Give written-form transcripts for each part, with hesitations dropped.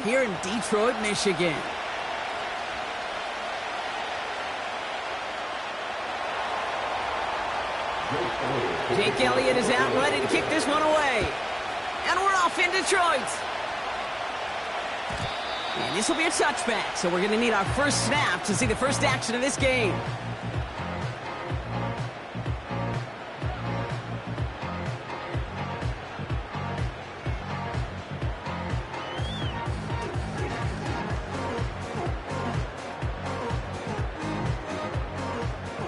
here in Detroit, Michigan. Jake Elliott is out, ready to kick this one away. And we're off in Detroit. And this will be a touchback, so we're going to need our first snap to see the first action of this game.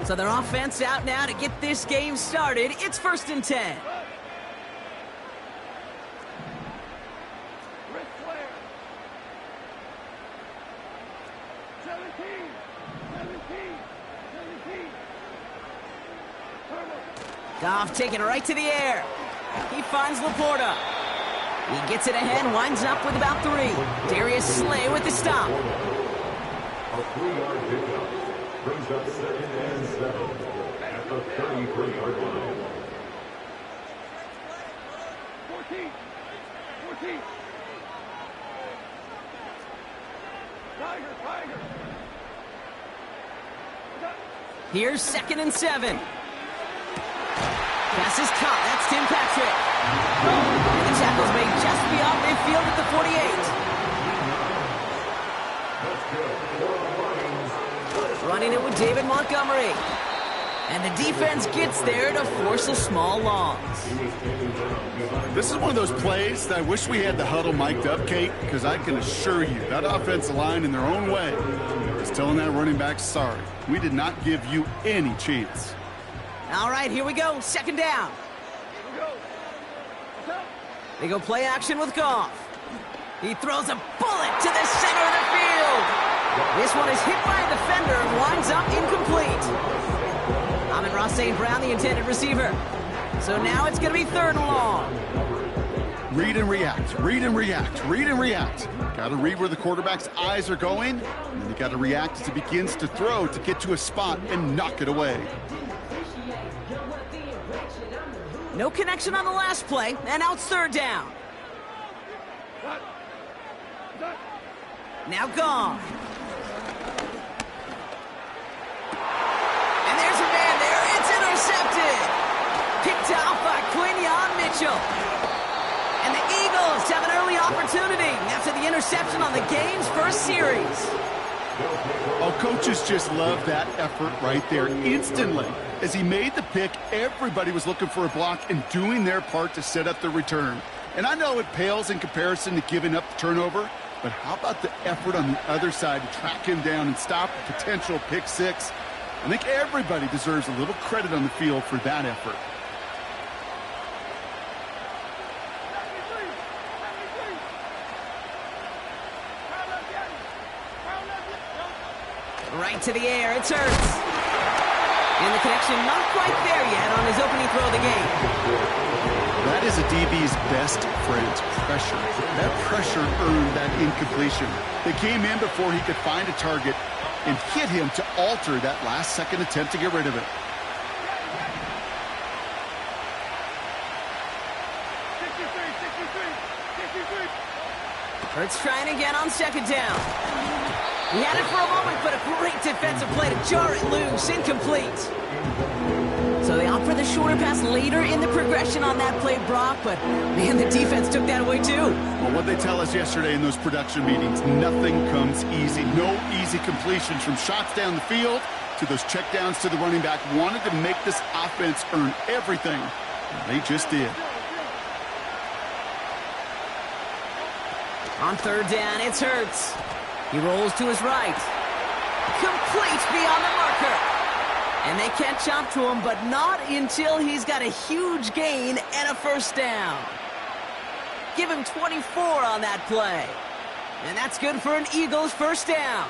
So their offense out now to get this game started. It's 1st and 10. Goff taking it right to the air. He finds Laporta. He gets it ahead, winds up with about 3. Darius Slay with the stop. A 3-yard pickup brings up 2nd and 7 at the 33-yard line. 14. Tiger. Here's 2nd and 7. Pass is caught. That's Tim Patrick. And the tackle's made just beyond midfield at the 48. Running it with David Montgomery. And the defense gets there to force a small loss. This is one of those plays that I wish we had the huddle mic'd up, Kate, because I can assure you that offensive line in their own way is telling that running back, sorry, we did not give you any chance. All right, here we go. 2nd down. They go play action with Goff. He throws a bullet to the center of the field. This one is hit by a defender and winds up incomplete. Amon-Ra St. Brown, the intended receiver. So now it's going to be 3rd and long. Read and react. Got to read where the quarterback's eyes are going, and then you got to react as he begins to throw to get to a spot and knock it away. No connection on the last play, and now it's 3rd down. Now Goff. And there's a man there. It's intercepted. Picked off by Quinyon Mitchell. And the Eagles have an early opportunity after the interception on the game's first series. Oh, coaches just love that effort right there. Instantly, as he made the pick, everybody was looking for a block and doing their part to set up the return. And I know it pales in comparison to giving up the turnover, but how about the effort on the other side to track him down and stop a potential pick 6? I think everybody deserves a little credit on the field for that effort. Right to the air, it's Hurts. And the connection not quite there yet on his opening throw of the game. That is a DB's best friend, pressure. That pressure earned that incompletion. They came in before he could find a target and hit him to alter that last-second attempt to get rid of it. Hurts trying again on 2nd down. He had it for a moment, but a great defensive play to jar it loose, incomplete. So they opt for the shorter pass later in the progression on that play, Brock, but man, the defense took that away too. Well, what they tell us yesterday in those production meetings, nothing comes easy. No easy completions from shots down the field to those checkdowns to the running back. Wanted to make this offense earn everything, and they just did. On 3rd down, it's Hurts. He rolls to his right. Complete beyond the marker. And they catch up to him, but not until he's got a huge gain and a 1st down. Give him 24 on that play. And that's good for an Eagles 1st down.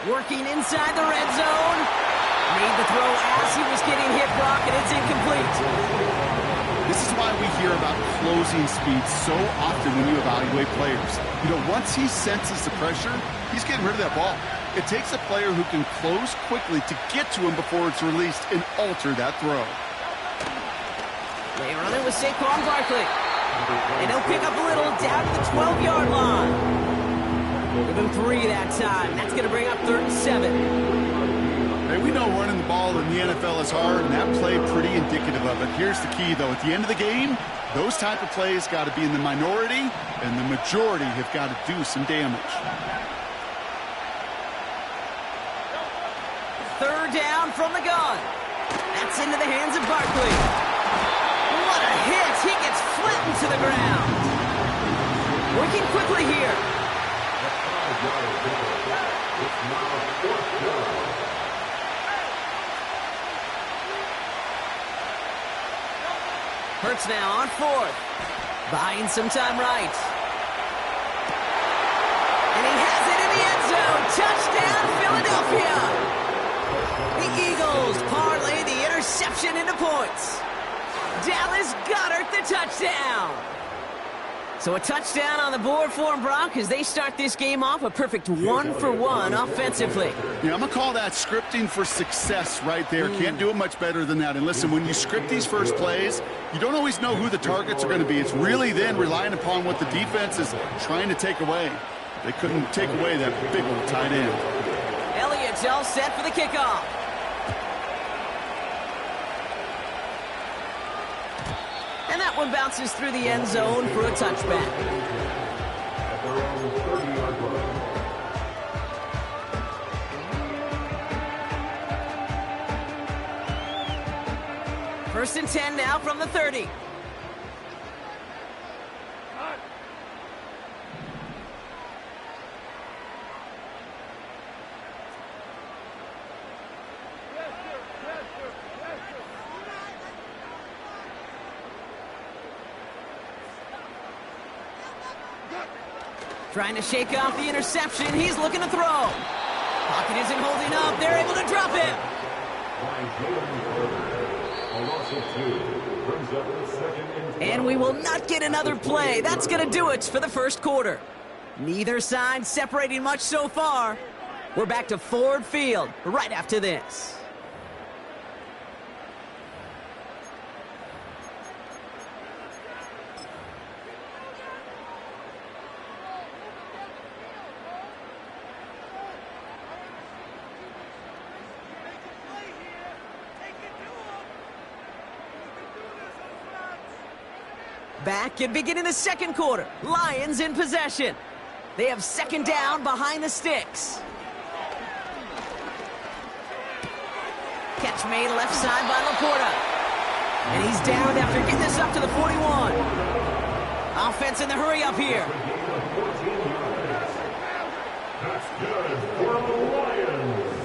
Working inside the red zone. Made the throw as he was getting hit, Brock, and it's incomplete. This This is why we hear about closing speed so often when you evaluate players. You know, once he senses the pressure, he's getting rid of that ball. It takes a player who can close quickly to get to him before it's released and alter that throw. They run it with Saquon Barkley. And he'll pick up a little down to the 12-yard line. Give him 3 that time. That's going to bring up 3rd and 7. Hey, we know running the ball in the NFL is hard, and that play pretty indicative of it. Here's the key, though. At the end of the game, those type of plays got to be in the minority, and the majority have got to do some damage. 3rd down from the gun. That's into the hands of Barkley. What a hit! He gets flattened to the ground. Working quickly here. Hurts now on 4th. Buying some time right. And he has it in the end zone. Touchdown, Philadelphia. The Eagles parlay the interception into points. Dallas Goedert the touchdown. So a touchdown on the board for them, Brock, as they start this game off a perfect 1-for-1 offensively. Yeah, I'm going to call that scripting for success right there. Can't do it much better than that. And listen, when you script these first plays, you don't always know who the targets are going to be. It's really then relying upon what the defense is trying to take away. They couldn't take away that big old tight end. Elliott's all set for the kickoff. And that one bounces through the end zone for a touchback. First and 10 now from the 30. Trying to shake off the interception. He's looking to throw. Pocket isn't holding up. They're able to drop him. And we will not get another play. That's going to do it for the first quarter. Neither side separating much so far. We're back to Ford Field right after this. Back and beginning the second quarter. Lions in possession. They have 2nd down behind the sticks. Catch made left side by Laporta. And he's down after getting this up to the 41. Offense in the hurry up here. That's good for the Lions.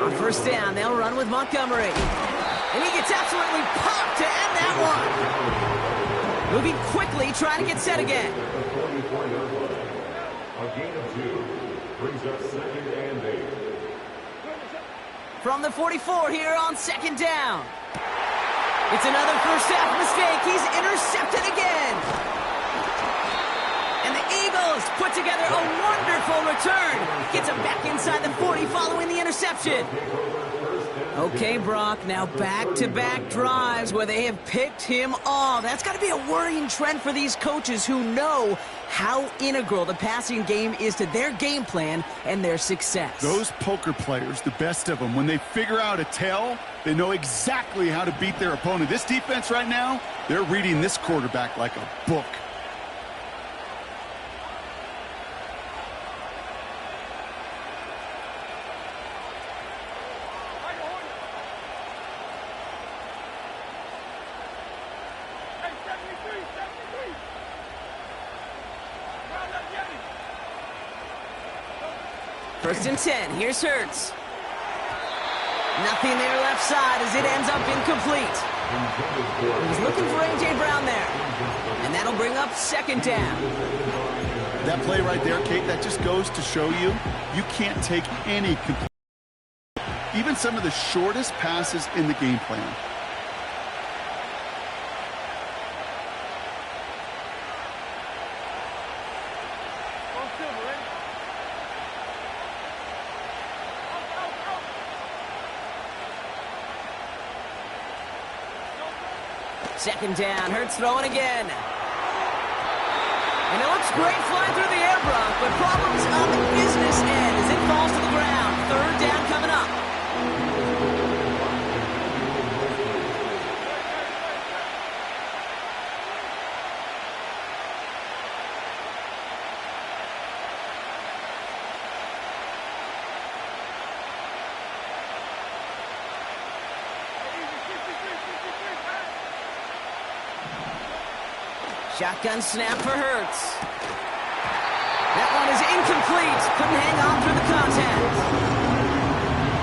On 1st down, they'll run with Montgomery. And he gets absolutely popped to end that one. Moving quickly, trying to get set again. A gain of 2 brings up 2nd and 8. From the 44 here on 2nd down. It's another first half mistake. He's intercepted again. And the Eagles put together a wonderful return. Gets him back inside the 40 following the interception. Okay, Brock, now back-to-back drives where they have picked him off. That's got to be a worrying trend for these coaches who know how integral the passing game is to their game plan and their success. Those poker players, the best of them, when they figure out a tell, they know exactly how to beat their opponent. This defense right now, they're reading this quarterback like a book. First and 10. Here's Hurts. Nothing there left side as it ends up incomplete. He was looking for A.J. Brown there. And that'll bring up 2nd down. That play right there, Kate, that just goes to show you, you can't take any complete. even some of the shortest passes in the game plan. Second down, Hurts throwing again. And it looks great flying through the air, Brock, but problems on the business end as it falls to the ground. Third down coming up. Shotgun snap for Hurts. That one is incomplete. Couldn't hang on through the contact.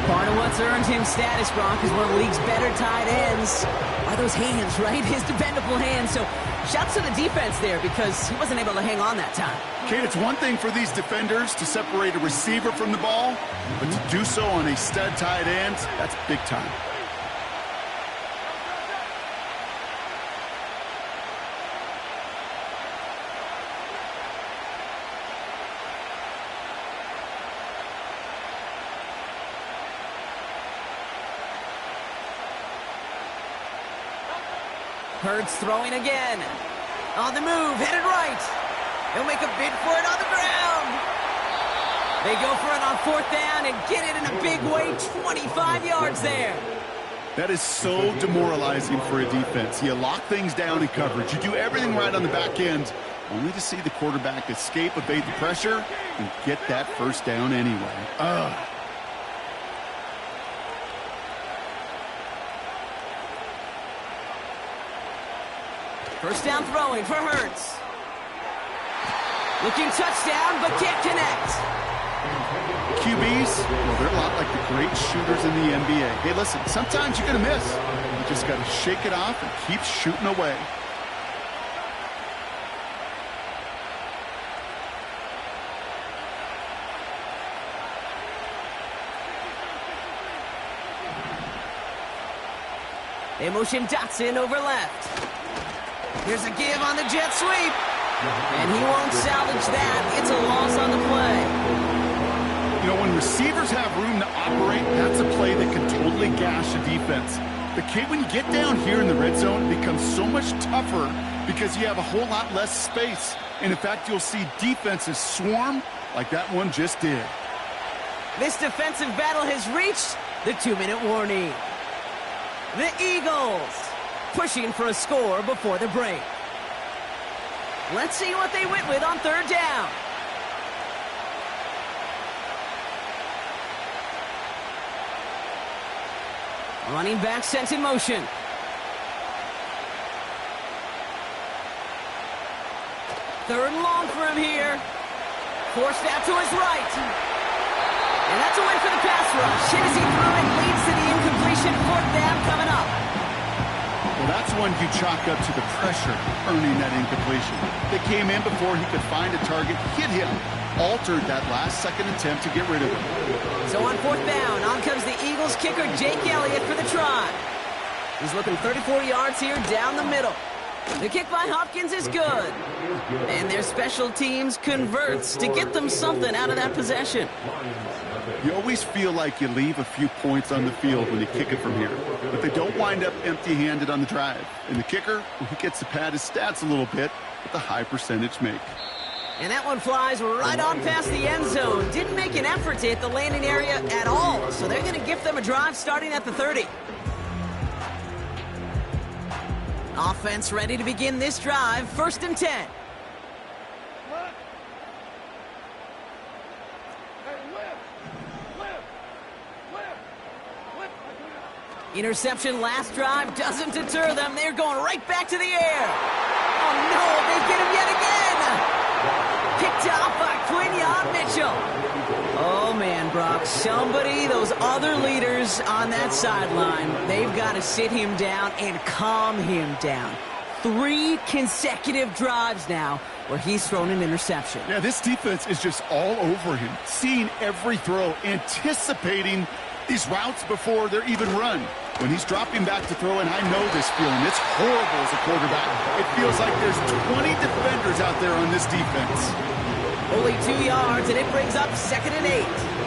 Part of what's earned him status, Brock, is one of the league's better tight ends. Are those hands, right? His dependable hands. So shouts to the defense there because he wasn't able to hang on that time. Kate, it's one thing for these defenders to separate a receiver from the ball, but to do so on a stud tight end, that's big time. Hurts throwing again. On the move, headed right. He'll make a bid for it on the ground. They go for it on fourth down and get it in a big way, 25 yards there. That is so demoralizing for a defense. You lock things down in coverage. You do everything right on the back end, only to see the quarterback escape, evade the pressure, and get that first down anyway. Ugh. First down throwing for Hurts. Looking touchdown, but can't connect. QBs, well, they're a lot like the great shooters in the NBA. Hey, listen, sometimes you're going to miss. You just got to shake it off and keep shooting away. They motion Dotson over left. Here's a give on the jet sweep. And he won't salvage that. It's a loss on the play. You know, when receivers have room to operate, that's a play that can totally gash a defense. But, Kate, when you get down here in the red zone, it becomes so much tougher because you have a whole lot less space. And, in fact, you'll see defenses swarm like that one just did. This defensive battle has reached the 2-minute warning. The Eagles pushing for a score before the break. Let's see what they went with on third down. Running back sent in motion. Third and long for him here. Forced out to his right. And that's a win for the pass rush. Hit as he threw it, leads to the incompletion. Fourth down coming up. Well, that's one you chalk up to the pressure earning that incompletion. They came in before he could find a target, hit him, altered that last-second attempt to get rid of him. So on fourth down, on comes the Eagles kicker, Jake Elliott, for the try. He's looking 34 yards here down the middle. The kick by Hopkins is good. And their special teams converts to get them something out of that possession. You always feel like you leave a few points on the field when you kick it from here. But they don't wind up empty-handed on the drive. And the kicker, he gets to pad his stats a little bit with a high percentage make. And that one flies right on past the end zone. Didn't make an effort to hit the landing area at all. So they're going to gift them a drive starting at the 30. Offense ready to begin this drive. First and 10. Interception last drive doesn't deter them. They're going right back to the air. Oh, no, they get him yet again. Picked off by Quinyon Mitchell. Oh, man, Brock, somebody, those other leaders on that sideline, they've got to sit him down and calm him down. 3 consecutive drives now where he's thrown an interception. Yeah, this defense is just all over him, seeing every throw, anticipating these routes before they're even run. When he's dropping back to throw, and I know this feeling, it's horrible as a quarterback. It feels like there's 20 defenders out there on this defense. Only 2 yards, and it brings up 2nd and 8.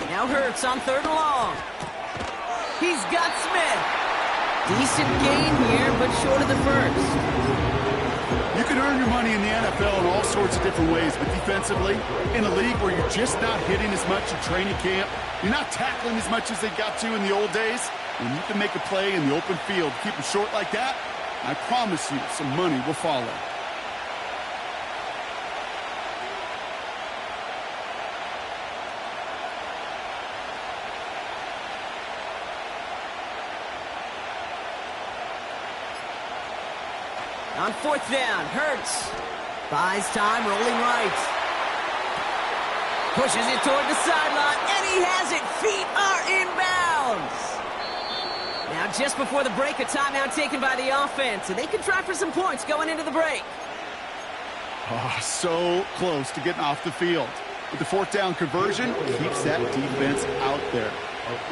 Now Hurts on 3rd and long. He's got Smith. Decent gain here, but short of the first. You can earn your money in the NFL in all sorts of different ways, but defensively, in a league where you're just not hitting as much in training camp, you're not tackling as much as they got to in the old days, when you can make a play in the open field, keep them short like that, I promise you some money will follow. On 4th down, Hurts buys time, rolling right. Pushes it toward the sideline, and he has it. Feet are inbounds. Now, just before the break, a timeout taken by the offense, and they can try for some points going into the break. Oh, so close to getting off the field. But the 4th down conversion keeps that defense out there.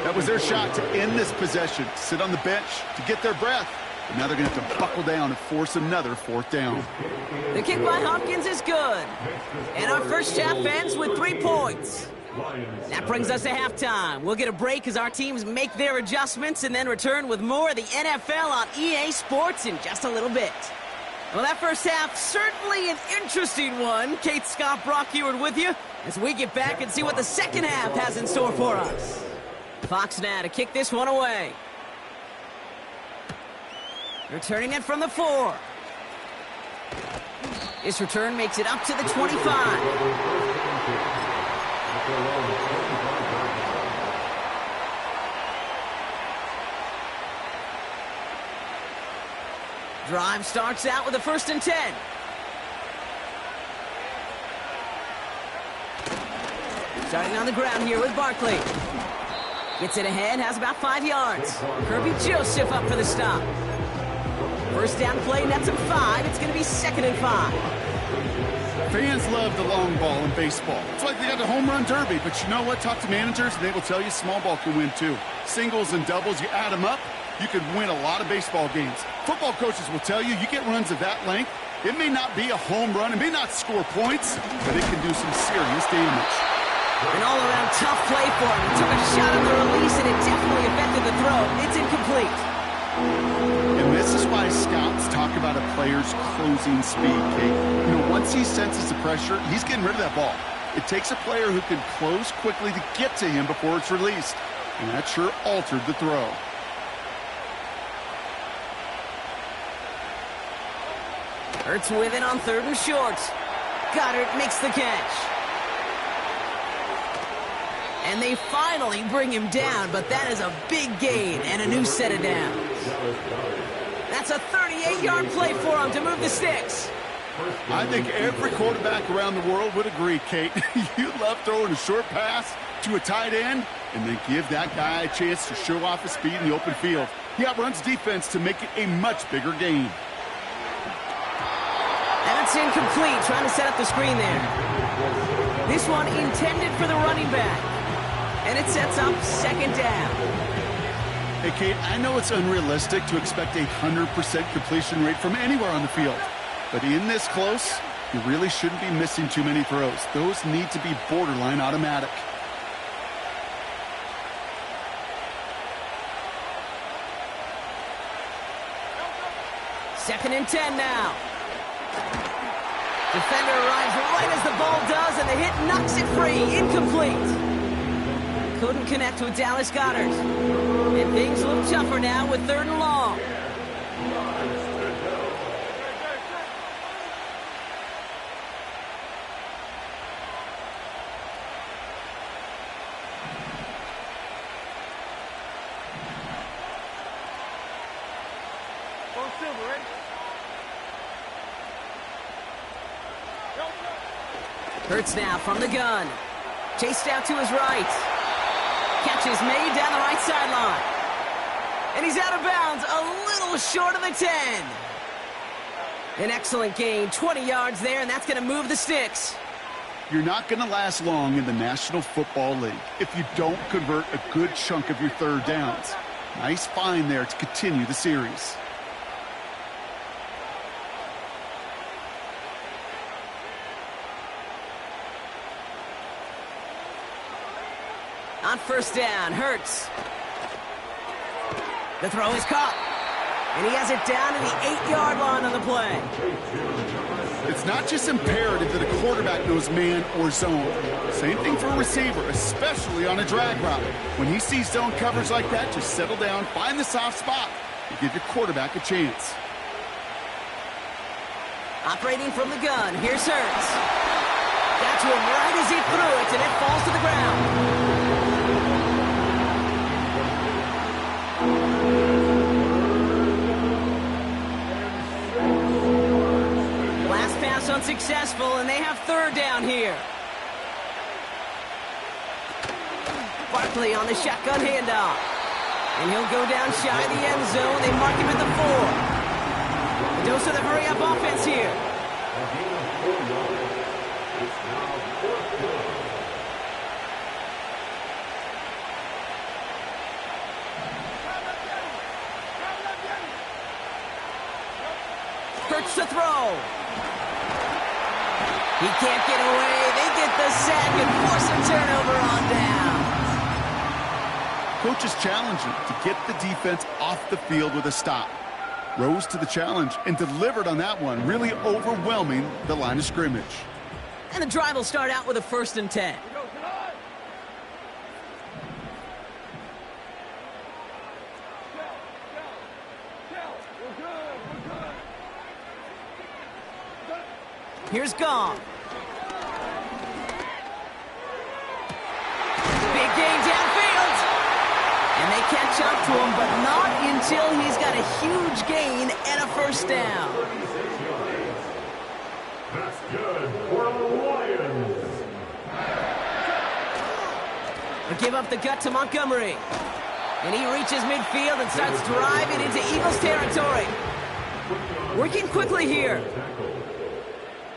That was their shot to end this possession, sit on the bench, to get their breath. And now they're going to have to buckle down and force another 4th down. The kick by Hopkins is good. And our first half ends with 3 points. That brings us to halftime. We'll get a break as our teams make their adjustments and then return with more of the NFL on EA Sports in just a little bit. Well, that first half, certainly an interesting one. Kate, Scott, Brock Ewart with you as we get back and see what the second half has in store for us. Fox now to kick this one away. Returning it from the 4. This return makes it up to the 25. Drive starts out with a 1st and 10. Starting on the ground here with Barkley. Gets it ahead, has about 5 yards. Kirby Joseph up for the stop. 1st down play, nets him 5. It's going to be 2nd and 5. Fans love the long ball in baseball. It's like they got the home run derby, but you know what? Talk to managers, and they will tell you small ball can win too. Singles and doubles, you add them up, you could win a lot of baseball games. Football coaches will tell you get runs of that length. It may not be a home run, it may not score points, but it can do some serious damage. An all-around tough play for him. He took a shot on the release, and it definitely affected the throw. It's incomplete. And this is why scouts talk about a player's closing speed, Kate. You know, once he senses the pressure, he's getting rid of that ball. It takes a player who can close quickly to get to him before it's released. And that sure altered the throw. Hurts with it on 3rd and short. Goddard makes the catch. And they finally bring him down, but that is a big gain and a new set of downs. That's a 38-yard play for him to move the sticks. I think every quarterback around the world would agree, Kate. You love throwing a short pass to a tight end and then give that guy a chance to show off his speed in the open field. He outruns defense to make it a much bigger gain. And it's incomplete, trying to set up the screen there. This one intended for the running back. And it sets up 2nd down. Hey, Kate, I know it's unrealistic to expect a 100% completion rate from anywhere on the field. But in this close, you really shouldn't be missing too many throws. Those need to be borderline automatic. Second and 10 now. Defender arrives right as the ball does, and the hit knocks it free. Incomplete. Couldn't connect with Dallas Goedert. And things look tougher now with 3rd and long. Hurts now from the gun. Chased out to his right. Catch is made down the right sideline. And he's out of bounds, a little short of the 10. An excellent gain, 20 yards there, and that's going to move the sticks. You're not going to last long in the National Football League if you don't convert a good chunk of your third downs. Nice find there to continue the series. On first down, Hurts. The throw is caught. And he has it down to the 8-yard line on the play. It's not just imperative that a quarterback knows man or zone. Same thing for a receiver, especially on a drag route. When he sees zone coverage like that, just settle down, find the soft spot, and give your quarterback a chance. Operating from the gun, here's Hurts. Got to him right as he threw it, and it falls to the ground. Unsuccessful, and they have third down here. Barkley on the shotgun handoff. And he'll go down shy of the end zone. They mark him at the 4. A dose of the hurry-up offense here. Hurts to throw. He can't get away. They get the sack and force a turnover on down. Coach's challenging to get the defense off the field with a stop. Rose to the challenge and delivered on that one, really overwhelming the line of scrimmage. And the drive will start out with a 1st and 10. Here's Goff. Big gain downfield. And they catch up to him, but not until he's got a huge gain and a 1st down. That's good for the Lions. They give up the gut to Montgomery. And he reaches midfield and starts driving into Eagles territory. Working quickly here.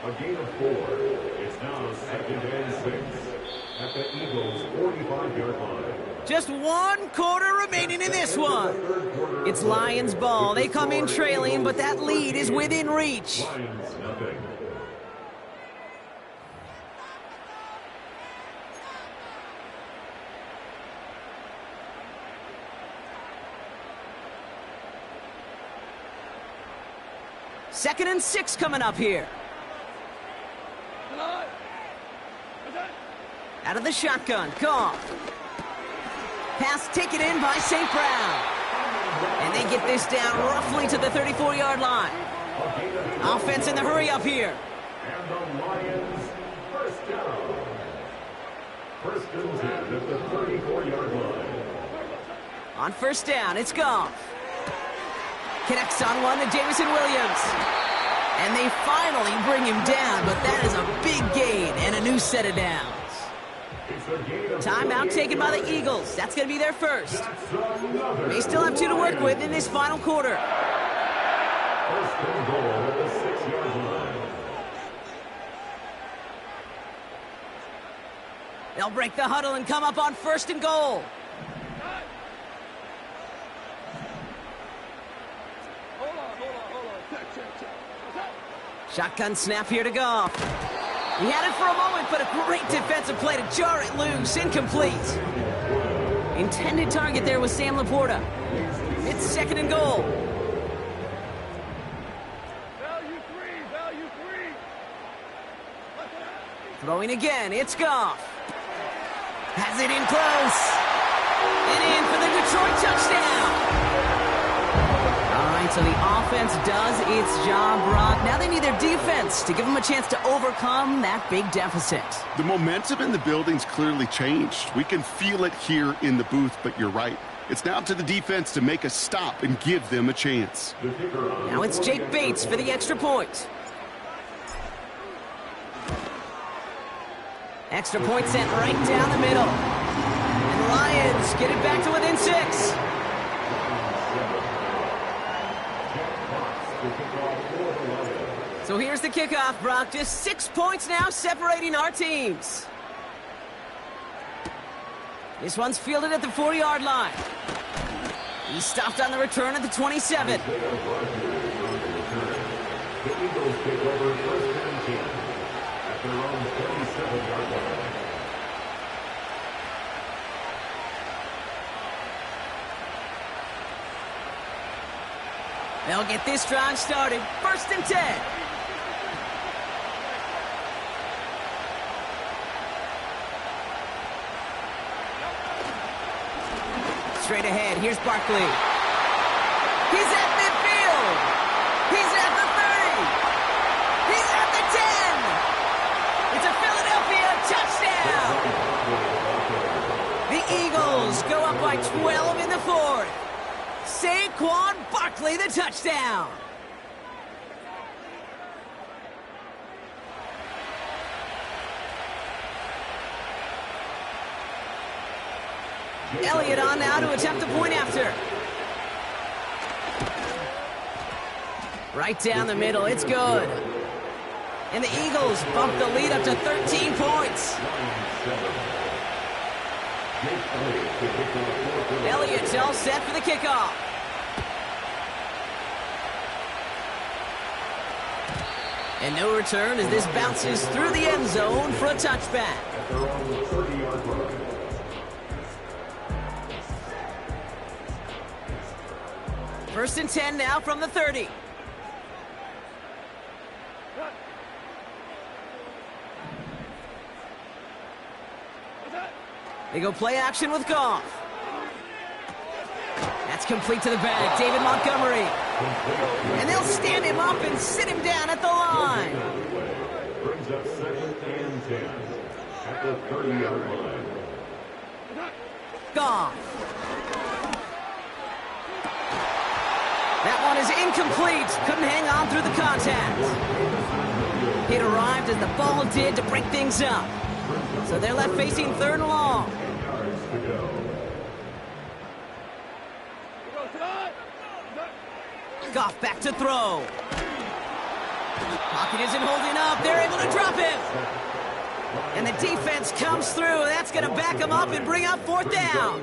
A gain of 4. It's now 2nd and 6 at the Eagles' 45-yard line. Just 1 quarter remaining in this one. It's Lions ball. They come in trailing, but that lead is within reach. Lions nothing. Second and 6 coming up here. Out of the shotgun, Goff. Pass taken in by St. Brown. And they get this down roughly to the 34-yard line. Offense in the hurry up here. And the Lions first down. 1st and 10 at the 34-yard line. On first down, it's Goff. Connects on one to Jameson Williams. And they finally bring him down, but that is a big gain and a new set of downs. Timeout taken by the Eagles. That's going to be their first. They still have 2 to work with in this final quarter. 1st and goal at the 6-yard line. They'll break the huddle and come up on 1st and goal. Shotgun snap here to Goff. He had it for a moment, but a great defensive play to jar it loose. Incomplete. Intended target there was Sam Laporta. It's 2nd and goal. Value three. Throwing again, it's Goff. Has it in close. And in for the Detroit touchdown. All right, So the offense does its job, Brock. Now they need their defense to give them a chance to overcome that big deficit. The momentum in the building's clearly changed. We can feel it here in the booth, but you're right. It's now up to the defense to make a stop and give them a chance. Now it's Jake Bates for the extra point. Extra point sent right down the middle. And the Lions get it back to within 6. So here's the kickoff, Brock. Just 6 points now separating our teams. This one's fielded at the 40-yard line. He's stopped on the return at the 27. The Eagles take over first and 10 at their own 37-yard line. They'll get this drive started. First and 10. Straight ahead, here's Barkley. He's at midfield. He's at the 30. He's at the 10. It's a Philadelphia touchdown. The Eagles go up by 12 in the fourth. Saquon Barkley, the touchdown. Elliott on now to attempt a point after. Right down the middle, it's good. And the Eagles bump the lead up to 13 points. Elliott's all set for the kickoff. And no return as this bounces through the end zone for a touchback. First and 10 now from the 30. They go play action with Goff. That's complete to the back. David Montgomery. And they'll stand him up and sit him down at the line. Brings up second and 10 at the 30-yard line. Goff. That one is incomplete. Couldn't hang on through the contact. It arrived as the ball did to break things up. So they're left facing third and long. Goff back to throw. Pocket isn't holding up. They're able to drop him. And the defense comes through. That's going to back him up and bring up fourth down.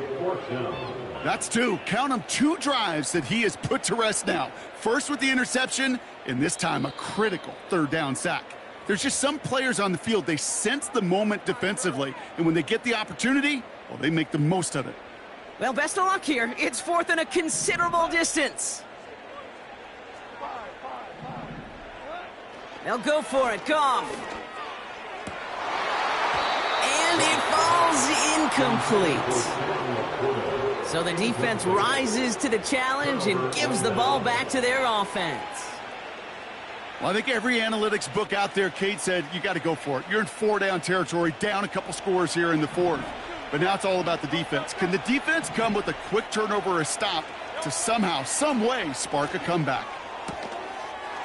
That's two. Count them, 2 drives that he has put to rest now. First with the interception, and this time a critical third down sack. There's just some players on the field, they sense the moment defensively, and when they get the opportunity, well, they make the most of it. Well, best of luck here. It's fourth and a considerable distance. They'll go for it. Goff. And it falls incomplete. So the defense rises to the challenge and gives the ball back to their offense. Well, I think every analytics book out there, Kate, said you got to go for it. You're in 4-down territory, down a couple scores here in the fourth. But now it's all about the defense. Can the defense come with a quick turnover or a stop to somehow, some way, spark a comeback?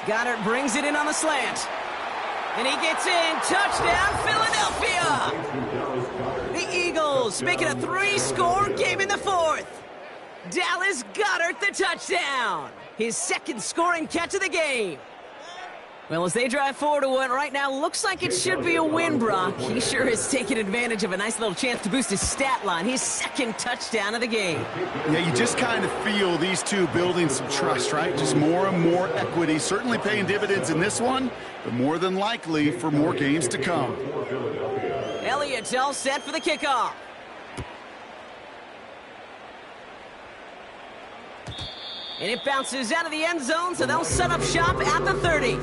Goddard brings it in on the slant. And he gets in. Touchdown, Philadelphia! The Eagles make it a 3-score game in the fourth. Dallas Goedert the touchdown. His second scoring catch of the game. Well, as they drive forward to what right now looks like it should be a win, Brock. He sure has taken advantage of a nice little chance to boost his stat line. His second touchdown of the game. Yeah, you just kind of feel these two building some trust, right? Just more and more equity. Certainly paying dividends in this one, but more than likely for more games to come. Elliott's all set for the kickoff. And it bounces out of the end zone, so they'll set up shop at the 30.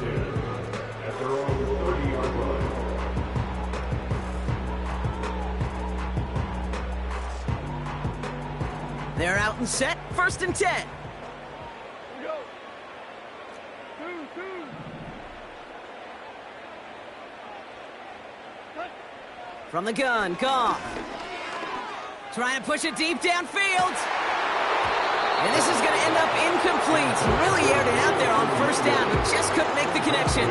They're out and set, first and 10. From the gun, Goff. Trying to push it deep downfield. And this is going to end up incomplete. Really aired it out there on first down, but just couldn't make the connection.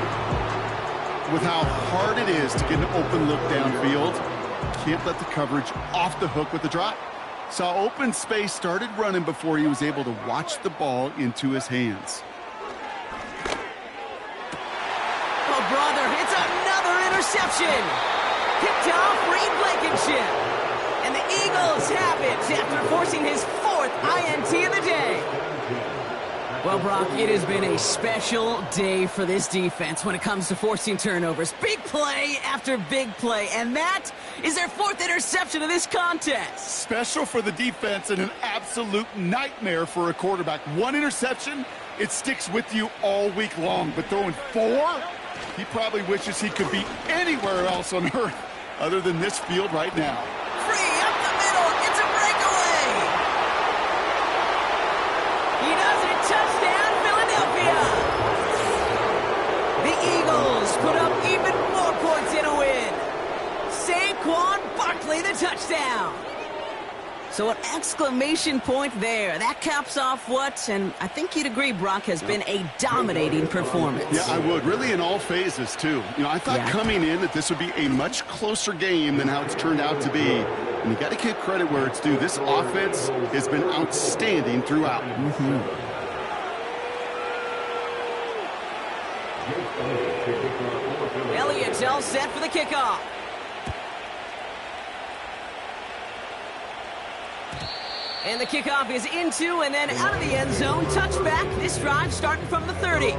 With how hard it is to get an open look downfield, can't let the coverage off the hook with the drop. Saw open space, started running before he was able to watch the ball into his hands. Oh, brother, it's another interception. Picked off Reed Blankenship. And the Eagles have it after forcing his 4th INT of the day. Well, Brock, it has been a special day for this defense when it comes to forcing turnovers. Big play after big play, and that is their 4th interception of this contest. Special for the defense and an absolute nightmare for a quarterback. 1 interception, it sticks with you all week long, but throwing 4, he probably wishes he could be anywhere else on earth other than this field right now. Free up the middle, it's a breakaway. He does it, touchdown, Philadelphia. The Eagles put up even more points in a win. Saquon Barkley, the touchdown. So an exclamation point there. That caps off what, and I think you'd agree, Brock, has been a dominating performance. Yeah, I would. Really in all phases, too. You know, I thought coming in that this would be a much closer game than how it's turned out to be. And you got to give credit where it's due. This offense has been outstanding throughout. Elliott's all set for the kickoff. And the kickoff is into and then out of the end zone. Touchback. This drive starting from the 30.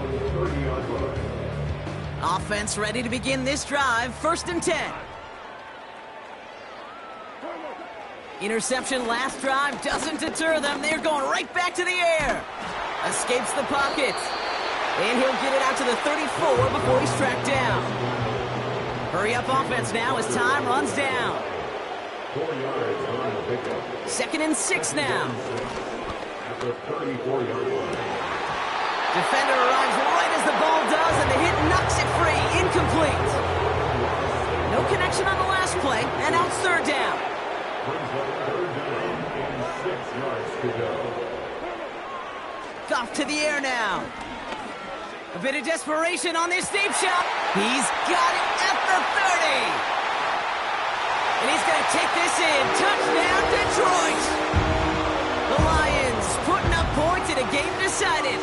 Offense ready to begin this drive. 1st and 10. Interception last drive doesn't deter them. They're going right back to the air. Escapes the pocket. And he'll get it out to the 34 before he's tracked down. Hurry up offense now as time runs down. 4 yards on the pickup. 2nd and 6 now. At the 34-yard line. Defender arrives right as the ball does, and the hit knocks it free. Incomplete. No connection on the last play, and out 3rd down. Brings up 3rd down and 6 yards to go. Goff to the air now. A bit of desperation on this deep shot. He's got it at the 30. And he's going to take this in. Touchdown, Detroit. The Lions putting up points in a game decided.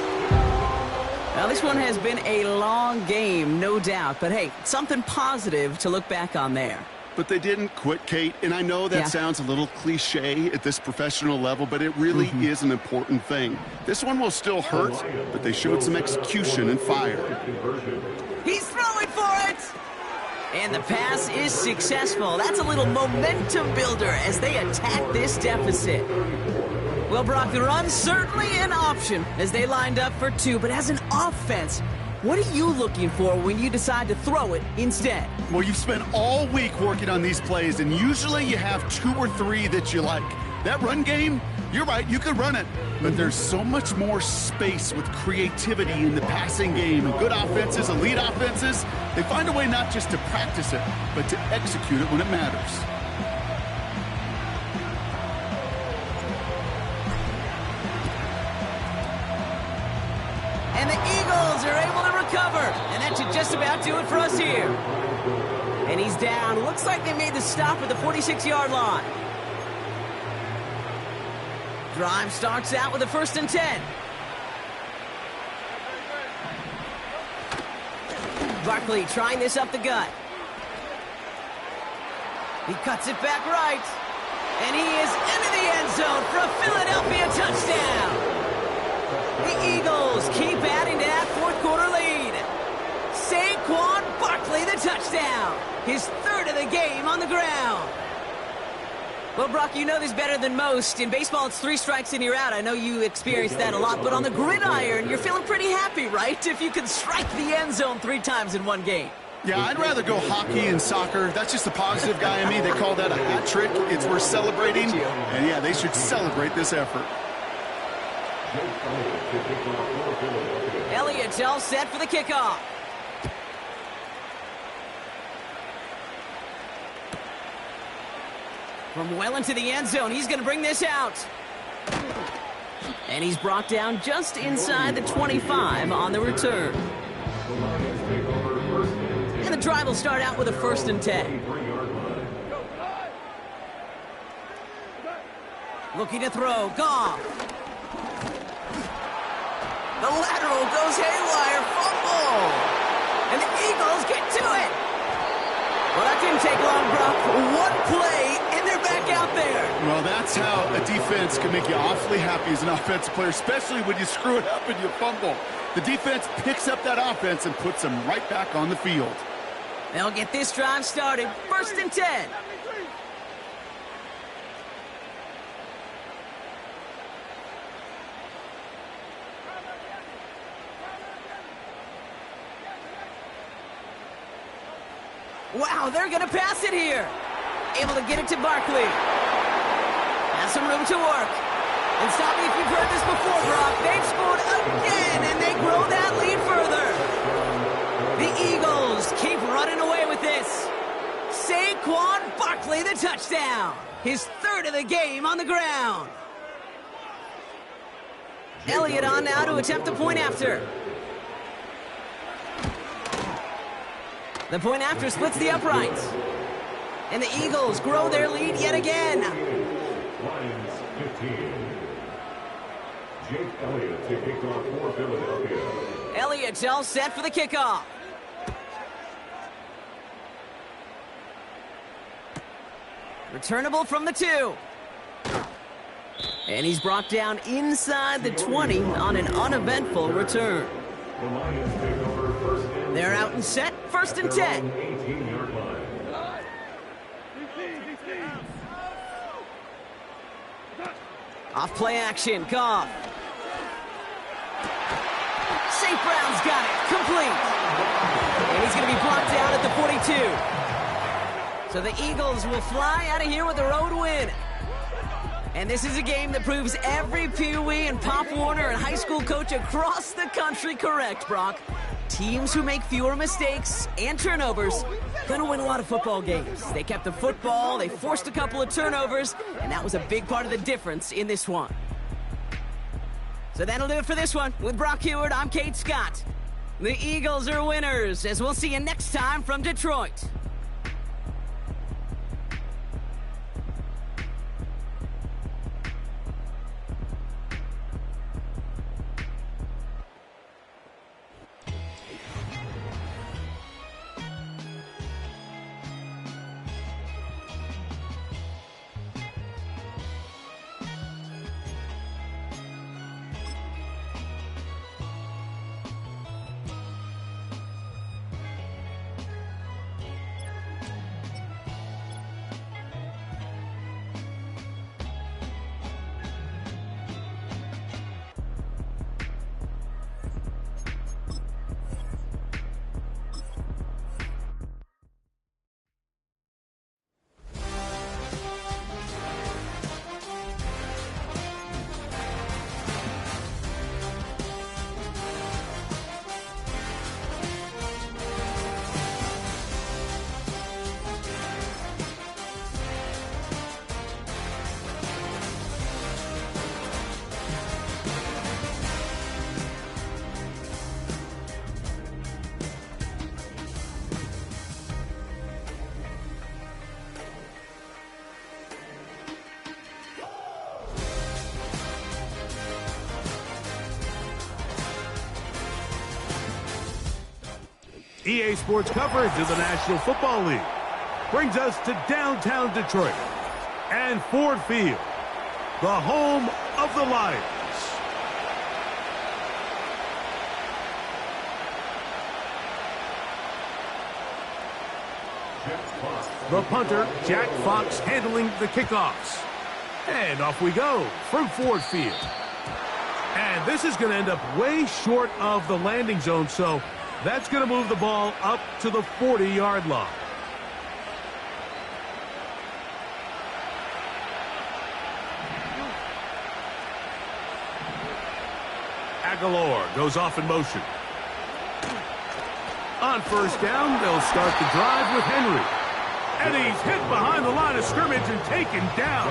Now, this one has been a long game, no doubt. But, hey, something positive to look back on there. But they didn't quit, Kate. And I know that sounds a little cliche at this professional level, but it really is an important thing. This one will still hurt, but they showed some execution and fire. He's throwing for it. And the pass is successful. That's a little momentum builder as they attack this deficit. Well, Brock, the run's certainly an option as they lined up for 2. But as an offense, what are you looking for when you decide to throw it instead? Well, you've spent all week working on these plays, and usually you have 2 or 3 that you like. That run game, you're right, you could run it. But there's so much more space with creativity in the passing game. And good offenses, elite offenses, they find a way not just to practice it, but to execute it when it matters. And the Eagles are able to recover. And that should just about do it for us here. And he's down. Looks like they made the stop at the 46-yard line. Drive starts out with a 1st and 10. Barkley trying this up the gut. He cuts it back right. And he is into the end zone for a Philadelphia touchdown. The Eagles keep adding to that 4th quarter lead. Saquon Barkley, the touchdown. His 3rd of the game on the ground. Well, Brock, you know this better than most. In baseball, it's 3 strikes and you're out. I know you experienced that a lot, but on the gridiron, you're feeling pretty happy, right? If you can strike the end zone 3 times in one game. Yeah, I'd rather go hockey and soccer. That's just the positive guy in me. They call that a hat trick. It's worth celebrating. And, yeah, they should celebrate this effort. Elliott's all set for the kickoff. From well into the end zone, he's going to bring this out. And he's brought down just inside the 25 on the return. And the drive will start out with a 1st and 10. Looking to throw, Goff. The lateral goes haywire, fumble. And the Eagles get to it. Well, that didn't take long, Brock. One play, and they're back out there. Well, that's how a defense can make you awfully happy as an offensive player, especially when you screw it up and you fumble. The defense picks up that offense and puts them right back on the field. They'll get this drive started. 1st and 10. Wow, they're going to pass it here. Able to get it to Barkley. Has some room to work. And stop me if you've heard this before, Brock. They've scored again, and they grow that lead further. The Eagles keep running away with this. Saquon Barkley, the touchdown. His 3rd of the game on the ground. Elliott on now to attempt the point after. The point after splits the uprights. And the Eagles grow their lead yet again. Lions 15. Jake Elliott to kick off for Philadelphia. Elliott's all set for the kickoff. Returnable from the 2. And he's brought down inside the 20 on an uneventful return. The Lions take over 1st and They're out and set, 1st and 10. 18-yard line. Off play action, Goff. St. Brown's got it, complete. And he's going to be blocked down at the 42. So the Eagles will fly out of here with a road win. And this is a game that proves every Pee Wee and Pop Warner and high school coach across the country correct, Brock. Teams who make fewer mistakes and turnovers gonna win a lot of football games. They kept the football, they forced a couple of turnovers, and that was a big part of the difference in this one. So that'll do it for this one. With Brock Heward, I'm Kate Scott. The Eagles are winners, as we'll see you next time from Detroit. EA Sports coverage of the National Football League brings us to downtown Detroit and Ford Field, the home of the Lions. The punter, Jack Fox, handling the kickoffs. And off we go from Ford Field. And this is going to end up way short of the landing zone, so that's going to move the ball up to the 40-yard line. Aguilar goes off in motion. On first down, they'll start the drive with Henry. And he's hit behind the line of scrimmage and taken down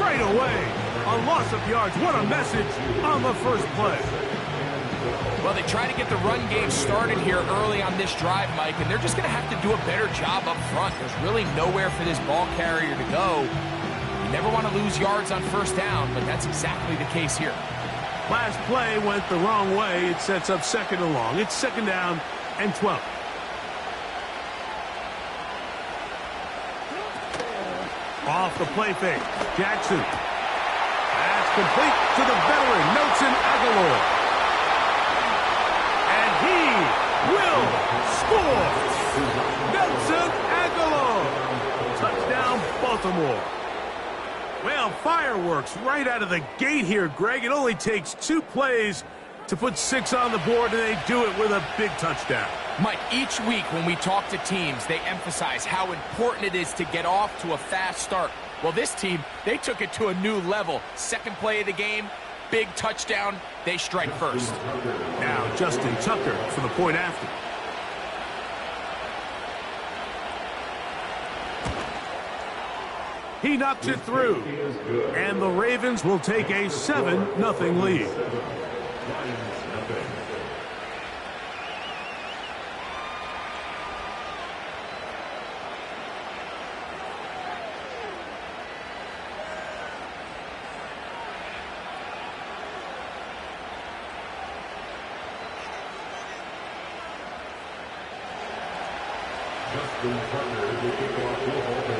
right away. A loss of yards. What a message on the first play. Well, they try to get the run game started here early on this drive, Mike, and they're just going to have to do a better job up front. There's really nowhere for this ball carrier to go. You never want to lose yards on first down, but that's exactly the case here. Last play went the wrong way. It sets up second and long. It's second down and 12. Off the play fake. Jackson. That's complete to the veteran, Nelson Aguilar. And he will score. Nelson Aguilar. Touchdown, Baltimore. Well, fireworks right out of the gate here, Greg. It only takes 2 plays to put 6 on the board, and they do it with a big touchdown. Mike, each week when we talk to teams, they emphasize how important it is to get off to a fast start. Well, this team, they took it to a new level. Second play of the game, big touchdown, they strike first. Now, Justin Tucker for the point after. He knocks it through. And the Ravens will take a 7-0 lead.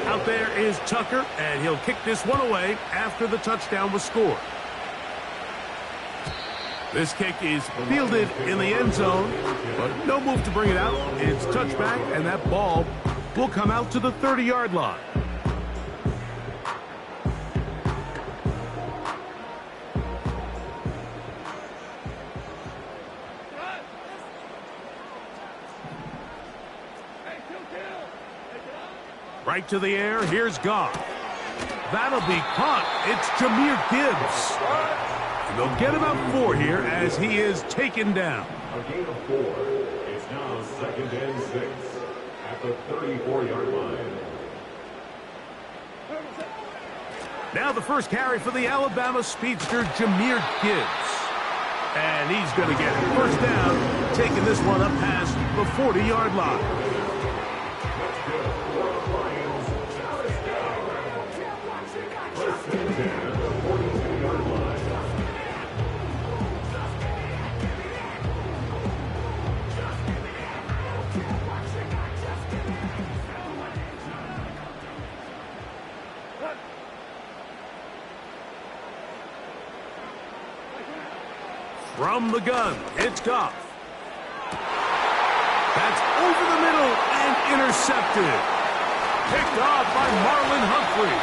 Out there is Tucker, and he'll kick this one away after the touchdown was scored. This kick is fielded in the end zone, but no move to bring it out. It's touchback, and that ball will come out to the 30-yard line. Right to the air, here's Goff. That'll be caught. It's Jahmyr Gibbs. And they'll get about 4 here as he is taken down. A gain of 4. It's now 2nd and 6 at the 34-yard line. Now the first carry for the Alabama speedster, Jahmyr Gibbs. And he's going to get first down, taking this one up past the 40-yard line. From the gun, it's Goff. That's over the middle and intercepted. Picked off by Marlon Humphrey.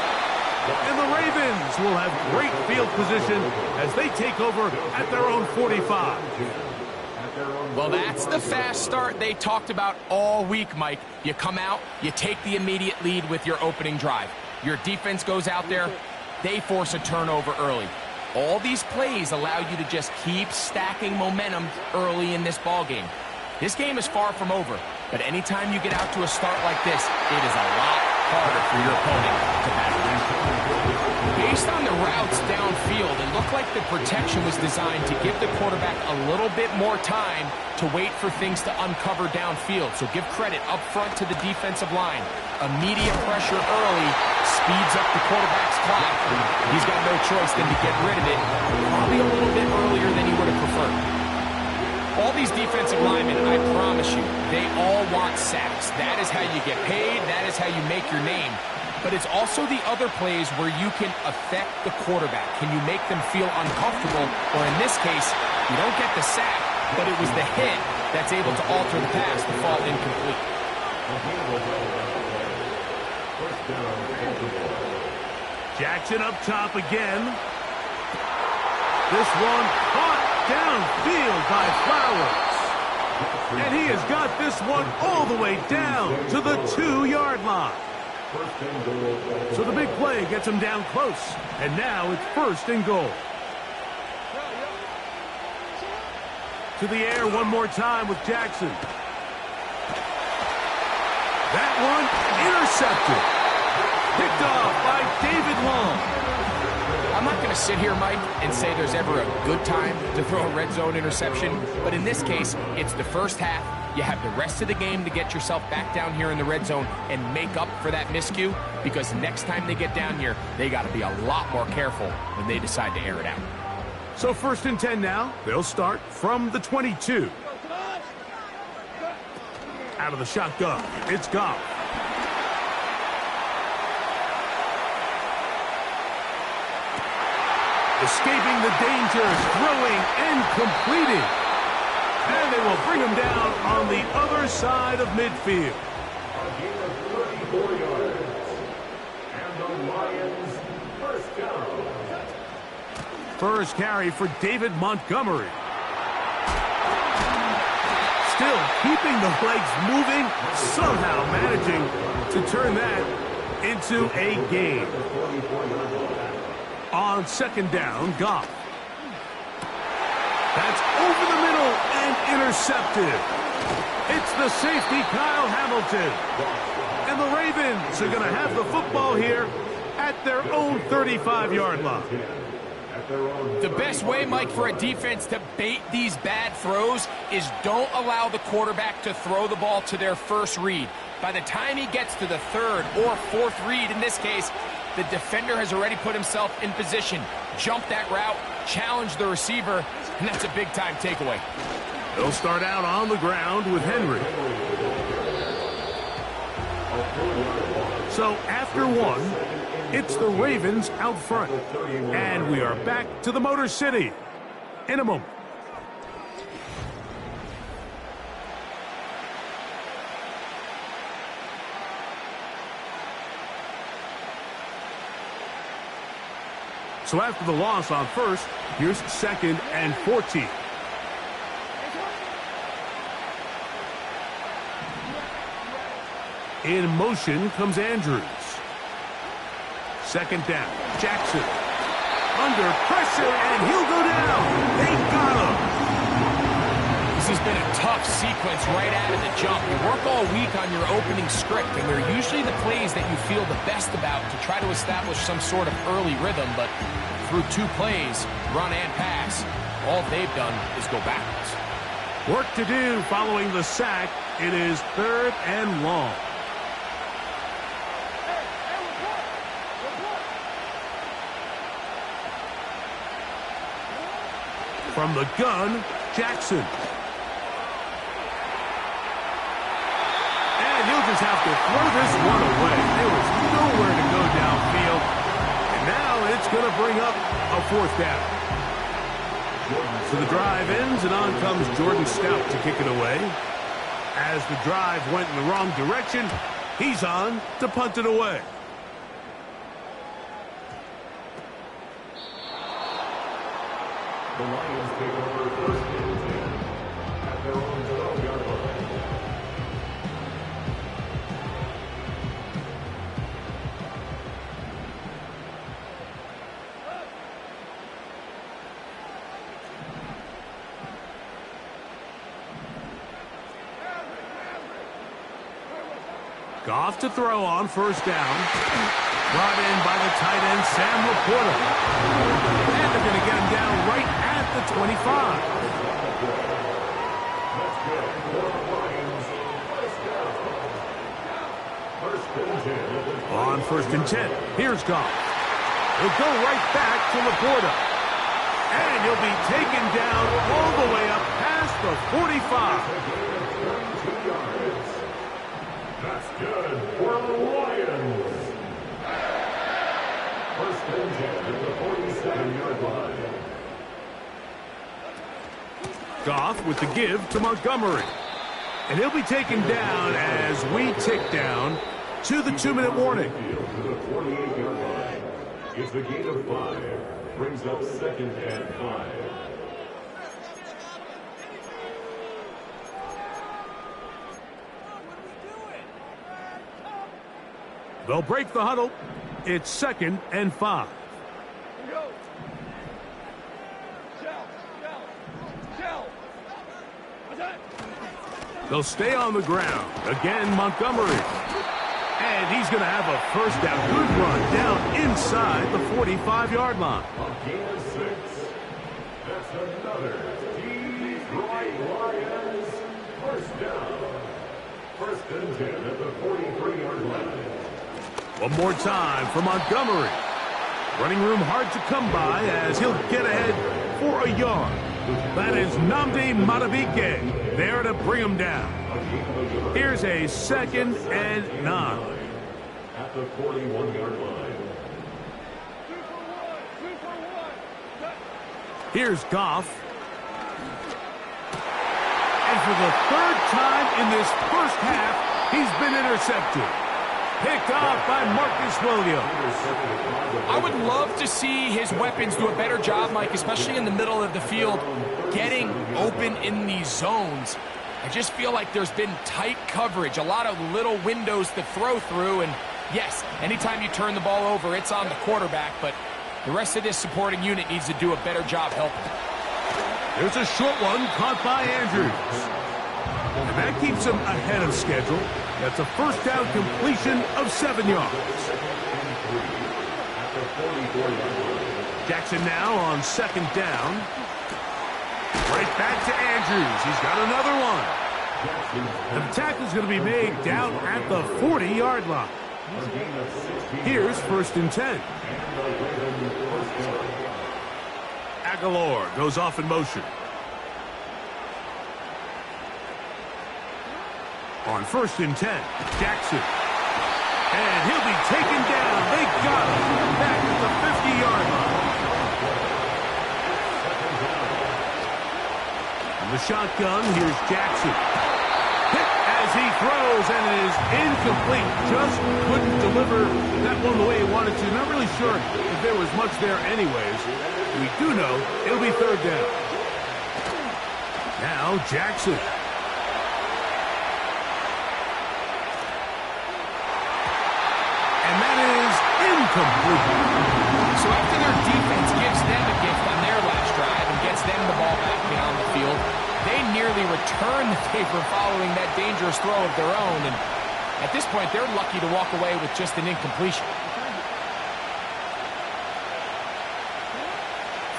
And the Ravens will have great field position as they take over at their own 45. Well, that's the fast start they talked about all week, Mike. You come out, you take the immediate lead with your opening drive. Your defense goes out there, they force a turnover early. All these plays allow you to just keep stacking momentum early in this ball game. This game is far from over, but anytime you get out to a start like this, it is a lot harder for your opponent to battle. Based on the routes downfield, it looked like the protection was designed to give the quarterback a little bit more time to wait for things to uncover downfield. So give credit up front to the defensive line. Immediate pressure early speeds up the quarterback's clock. He's got no choice than to get rid of it, probably a little bit earlier than he would have preferred. All these defensive linemen, I promise you, they all want sacks. That is how you get paid. That is how you make your name. But it's also the other plays where you can affect the quarterback. Can you make them feel uncomfortable? Or in this case, you don't get the sack, but it was the hit that's able to alter the pass to fall incomplete. Jackson up top again. This one caught downfield by Flowers. And he has got this one all the way down to the 2-yard line. So the big play gets him down close. And now it's 1st and goal. To the air one more time with Jackson. That one intercepted. Picked off by David Long. I'm not going to sit here, Mike, and say there's ever a good time to throw a red zone interception, but in this case, it's the first half. You have the rest of the game to get yourself back down here in the red zone and make up for that miscue, because next time they get down here, they got to be a lot more careful when they decide to air it out. So 1st and 10 now. They'll start from the 22. Out of the shotgun, it's Goff. Escaping the dangers, throwing and completing. And they will bring him down on the other side of midfield. A gain of 34 yards. And the Lions first down. First carry for David Montgomery. Still keeping the legs moving, somehow managing to turn that into a gain. On 2nd down, Goff. That's over the middle and intercepted. It's the safety, Kyle Hamilton. And the Ravens are going to have the football here at their own 35-yard line. The best way, Mike, for a defense to bait these bad throws is don't allow the quarterback to throw the ball to their first read. By the time he gets to the 3rd or 4th read, in this case, the defender has already put himself in position, jump that route, challenge the receiver, and that's a big-time takeaway. They'll start out on the ground with Henry. So after one, it's the Ravens out front. And we are back to the Motor City in a moment. So after the loss on 1st, here's 2nd and 14. In motion comes Andrews. 2nd down, Jackson. Under pressure, and he'll go down. They got him. This has been a tough sequence right out of the jump. You work all week on your opening script, and they're usually the plays that you feel the best about to try to establish some sort of early rhythm, but through 2 plays, run and pass, all they've done is go backwards. Work to do following the sack. It is 3rd and long. From the gun, Jackson. And he'll just have to throw this one away. There was nowhere to go downfield. And now it's going to bring up a 4th down. So the drive ends, and on comes Jordan Stout to kick it away. As the drive went in the wrong direction, he's on to punt it away. The Lions take over 1st and 10 at their own 12-yard line. Goff to throw on 1st down. Brought in by the tight end, Sam Laporta. And they're going to get him down right at the 25. On 1st and 10, here's Goff. He'll go right back to Laporta. And he'll be taken down all the way up past the 45. That's good for the Lions. 1st and 10 at the 47-yard line. Goff with the give to Montgomery. And he'll be taken down as we tick down to the 2-minute warning. To the 48-yard line. It's a gain of 5. Brings up 2nd and 5. They'll break the huddle. It's 2nd and 5. They'll stay on the ground. Again, Montgomery. And he's going to have a first down. Good run down inside the 45-yard line. A gain of 6. That's another Detroit Lions first down. First and 10 at the 43-yard line. One more time for Montgomery. Running room hard to come by as he'll get ahead for a yard. That is Nnamdi Madubuike there to bring him down. Here's a 2nd and 9. At the 41-yard line. Here's Goff. And for the 3rd time in this first half, he's been intercepted. Picked off by Marcus Williams. I would love to see his weapons do a better job, Mike, especially in the middle of the field, getting open in these zones. I just feel like there's been tight coverage, a lot of little windows to throw through, and yes, anytime you turn the ball over, it's on the quarterback, but the rest of this supporting unit needs to do a better job helping. There's a short one caught by Andrews. And that keeps him ahead of schedule. That's a first down completion of 7 yards. Jackson now on 2nd down. Right back to Andrews. He's got another one. The tackle's going to be made down at the 40-yard line. Here's 1st and 10. Aguilar goes off in motion. On 1st and 10, Jackson. And he'll be taken down. They got him back at the 50-yard line. From the shotgun, here's Jackson. Hit as he throws, and it is incomplete. Just couldn't deliver that one the way he wanted to. Not really sure if there was much there anyways. We do know it'll be 3rd down. Now Jackson. And that is incomplete. So after their defense gives them a gift on their last drive and gets them the ball back beyond the field, they nearly return the favor following that dangerous throw of their own. And at this point, they're lucky to walk away with just an incompletion.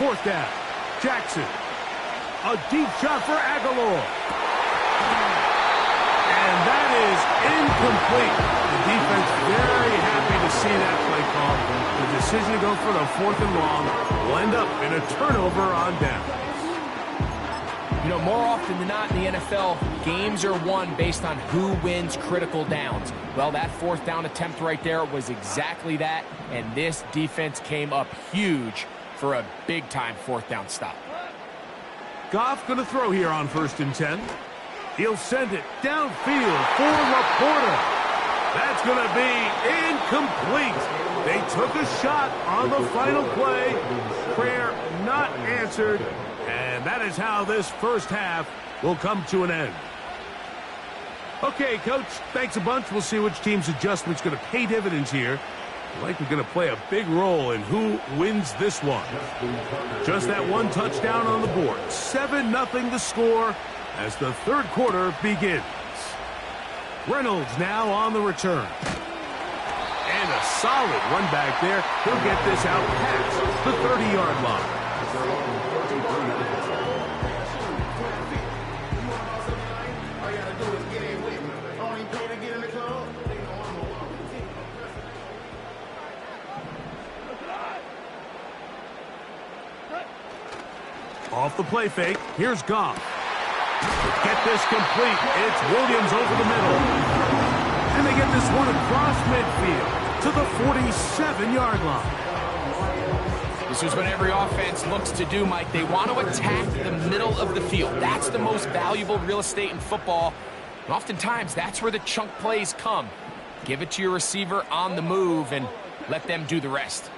4th down. Jackson. A deep shot for Aguilar. And that is incomplete. The defense very happy to see that play call. The decision to go for the 4th and long will end up in a turnover on down. You know, more often than not in the NFL, games are won based on who wins critical downs. Well, that 4th down attempt right there was exactly that, and this defense came up huge for a big-time 4th down stop. Goff going to throw here on 1st and 10. He'll send it downfield for Laporta. That's going to be incomplete. They took a shot on the final play. Prayer not answered. And that is how this first half will come to an end. Okay, Coach, thanks a bunch. We'll see which team's adjustment's going to pay dividends here. Likely going to play a big role in who wins this one. Just that one touchdown on the board. 7-0 the score as the 3rd quarter begins. Reynolds now on the return. And a solid run back there. He'll get this out past the 30-yard line. Off the play fake, here's Goff. Get this complete. It's Williams over the middle. And they get this one across midfield to the 47-yard line. This is what every offense looks to do, Mike. They want to attack the middle of the field. That's the most valuable real estate in football. And oftentimes, that's where the chunk plays come. Give it to your receiver on the move and let them do the rest.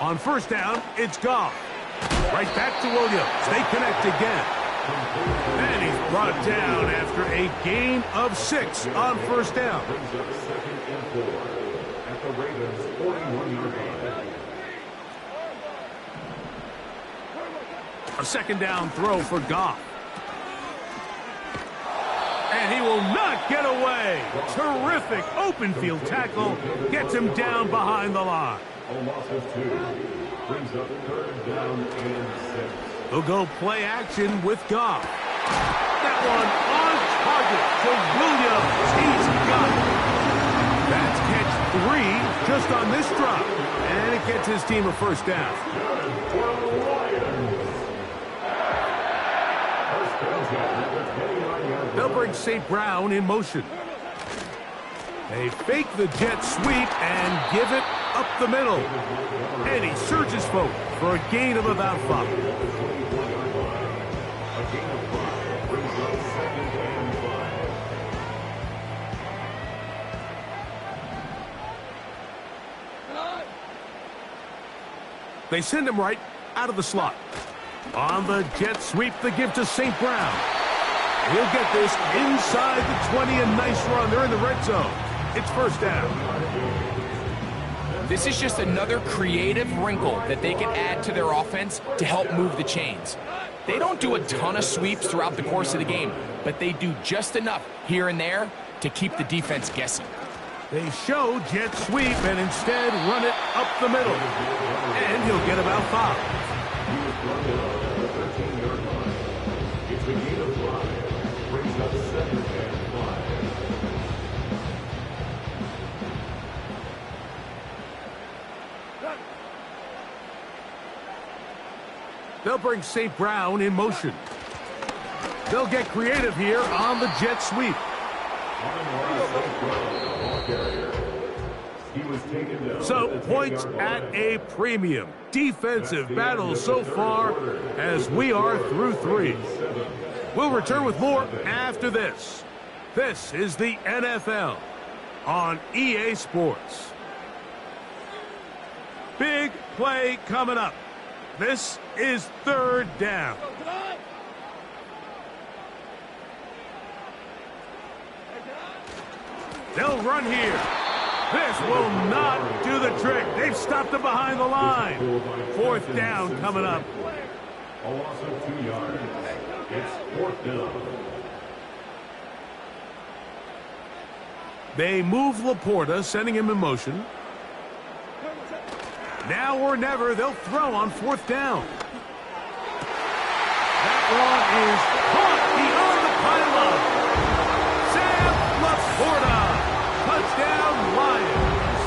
On 1st down, it's Goff. Right back to Williams. They connect again. And he's brought down after a gain of 6 on 1st down. A 2nd down throw for Goff. And And he will not get away. Terrific open field tackle. Gets him down behind the line. A loss of 2. Brings up 3rd down and 6. They'll go play action with Goff. That one on target to Williams. He's got it. That's catch 3 just on this drop. And it gets his team a first down. They'll bring St. Brown in motion. They fake the jet sweep and give it up the middle. And he surges forward for a gain of about 5. They send him right out of the slot. On the jet sweep, the give to St. Brown. He'll get this inside the 20, a nice run. They're in the red zone. It's first down. This is just another creative wrinkle that they can add to their offense to help move the chains. They don't do a ton of sweeps throughout the course of the game, but they do just enough here and there to keep the defense guessing. They show jet sweep and instead run it up the middle. And he'll get about 5. It's a gain of 5. Brings up 2nd and 5. They'll bring St. Brown in motion. They'll get creative here on the jet sweep. So, points at a premium. Defensive battle so far as we are through 3. We'll return with more after this. This is the NFL on EA Sports. Big play coming up. This is 3rd down. They'll run here. This will not do the trick. They've stopped him behind the line. 4th down coming up. A loss of 2 yards. It's 4th down. They move Laporta, sending him in motion. Now or never, they'll throw on 4th down. That one is caught beyond the pylon. Sam Laporta. Touchdown, Lions.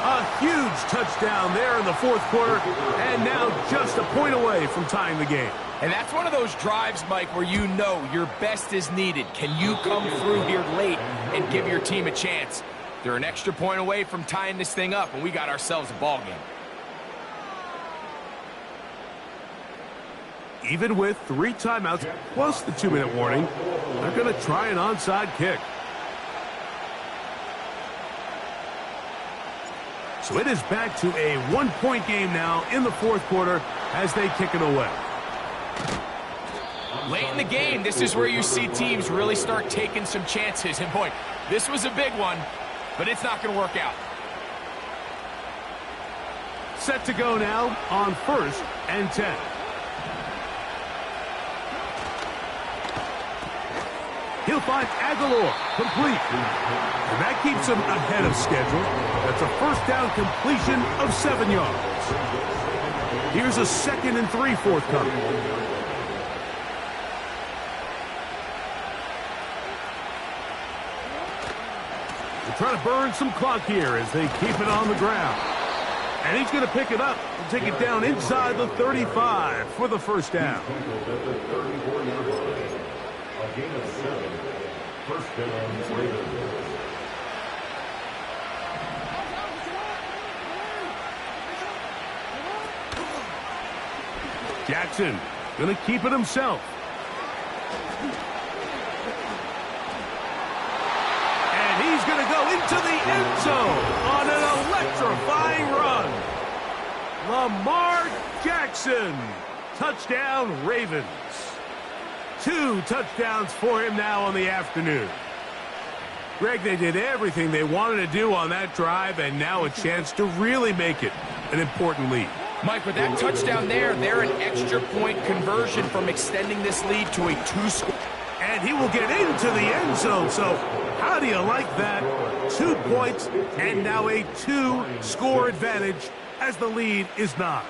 A huge touchdown there in the 4th quarter, and now just a point away from tying the game. And that's one of those drives, Mike, where you know your best is needed. Can you come through here late and give your team a chance? They're an extra point away from tying this thing up, and we got ourselves a ball game. Even with 3 timeouts plus the 2-minute warning, they're going to try an onside kick. So it is back to a 1-point game now in the 4th quarter as they kick it away. Late in the game, this is where you see teams really start taking some chances. And boy, this was a big one, but it's not going to work out. Set to go now on 1st and 10. He'll find Aguilar, complete. And that keeps him ahead of schedule. That's a first down completion of 7 yards. Here's a 2nd and 3 forthcoming. They're trying to burn some clock here as they keep it on the ground. And he's going to pick it up and take it down inside the 35 for the first down. A gain of 7. First down, Ravens. Jackson going to keep it himself. And he's going to go into the end zone on an electrifying run. Lamar Jackson. Touchdown, Ravens. 2 touchdowns for him now on the afternoon. Greg, they did everything they wanted to do on that drive, and now a chance to really make it an important lead. Mike, with that touchdown there, they're an extra point conversion from extending this lead to a 2-score. And he will get into the end zone. So how do you like that? 2 points and now a 2-score advantage as the lead is 9.